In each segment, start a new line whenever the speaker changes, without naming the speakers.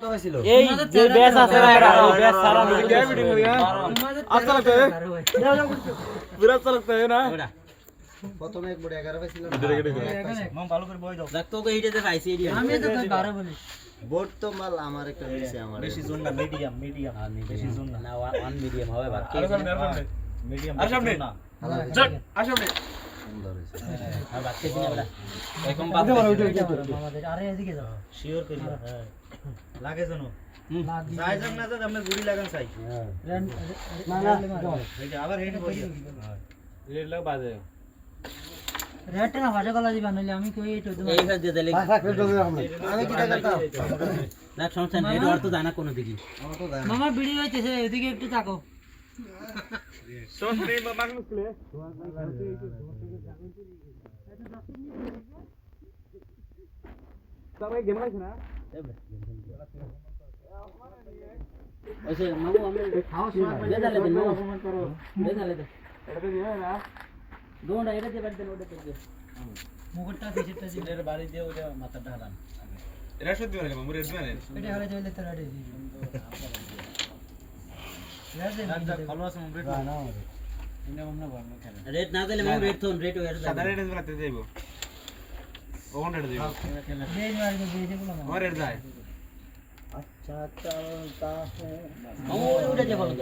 এই যে ব্যাস আছে না এটা এই ব্যাস সারা
क्या वीडियो हो यार अच्छा लगता है बुरा अच्छा लगता है ना
প্রথমে এক বড় 11 পাইছিল
मम ভালো করে বই দাও
দেখতো তো এইটাতে পাইছি এরিয়া
আমি তো 12 বলি
বোর্ড তো মাল আমার একটা দিছে আমার
বেশি জোন না মিডিয়াম মিডিয়াম বেশি জোন না
না ওয়ান মিডিয়াম হবে বাকি
আর সামনে মিডিয়াম আর সামনে
না
জট আর সামনে
সুন্দর হইছে
আর বাকি দিন বলা একদম বাদ
আমাদের আরে এদিকে যাও
শিওর করি হ্যাঁ লাগে জানো যাই যাক না যাক আমরা গুড়ি লাগান চাই
না না
এই যে আবার হেড বই রেড লাগ বাজে
রেট না ভাজা কলা দিবা নইলে আমি কই এই তো
এই হাত দিয়ে দিলে
আমি কি দেখাতাম
না সমস্যা নেই এটা আর তো জানা কোনো দিকে
আমার তো জানা
মামা ভিডিও হইতেছে এদিকে একটু তাকাও
সোন নেই মাগ মুসলে সবাই গেম খেলছ না
ওইসে মামু আমি খাওয়া সময় বেদালে দিন মামু বেদালে দিন
এটা তো দিও না
দোনটা এটা দিয়ে বাড়তে ওটা দিয়ে
মুকুটটা দিছিটা দিন
এর বাড়ি দিয়ে ওটা মাথাটা হারান
এটা সত্যি মানে মামু রেড মানে
এটা হলে যাইলে তো রেডি দিই
ভালো আছে মামু রেড না ইনা মামু না ভালো খেলে
রেড না দিলে মামু রেড থন রেড হয়ে যাবে
সাদা রেড বলাতে যাইবো ওন রেড যাইবো
দেই মারি দেই যেগুলো মামা
আমার রেড যায়
আচ্ছা চলতা है
মামু ওটা দিয়ে বলো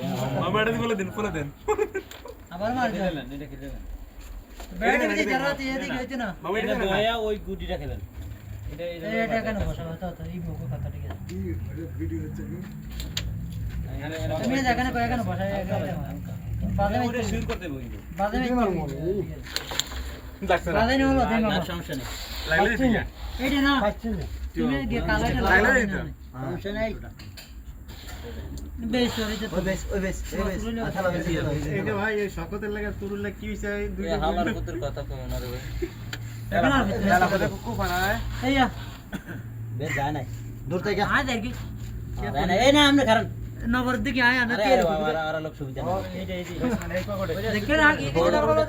মামু রেড বলে দিন পুরো দেন
আবার মার দিলেন
এটা খেলে
ব্যাট এদিকে জরাতে এদিকে হইছে না
মামু
এটা
এটা
দয়া ওই গুটিটা খেলেন
এটা কেন বসা হতো তো এই মুখ কথা ঠিক আছে তুমি এখানে কয় কেন বসা বাদে
ওটা শুরু করতে বই
বাদে
ডাক্তার
বাদে নিয়ে হলো দেই মামা
সমস্যা নেই
লাগলে ঠিক আছে
এইটা না তুমি কালারটা
লাগলে
লাগাই
দিত
সমস্যা নেই
বেশ সরিতে
ওই বেশ আচ্ছা লাগছে
এই যে ভাই এই শকতের লাগা তুরুল লাগ কি হইছে দুই
এই হালার পুত্র কথা কম না রে ভাই
এখন আর
এলা কথা কুকু বানায়
এইয়া
বে যায় নাই
দূর থেকে
আয় দেখি
যায় না এই না আমরা কারণ
নবর দিকে আয় না
আরে বাবা আর লোক সুবিধা না
এইটা মানে এক পকেটে
দেখে রাখ এই কথা বলো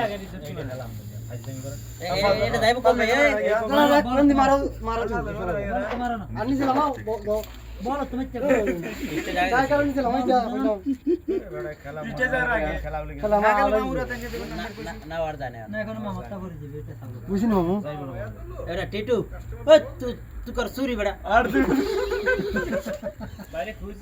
আগে দিতে ছিল আলহামদুলিল্লাহ ফাইজিং করে
এটা যাইব কম ভাই
কোন দি মারো মারো
মারো না
আনি ছিলাম
বলো তুমি চেক
কাই কারণ ছিলাম আমি যা
খেলা পিটে যাওয়ার আগে খেলা বলে
খেলা
না গেল মামুরা তেঙ্গে দেবেন
না আর জানে
না এখন মামাটা করে দিবে এটা সামনে
বুঝিনি মামু
এটা টিটু ওই তুই কর চুরি বেটা
আর বাইরে খুঁজ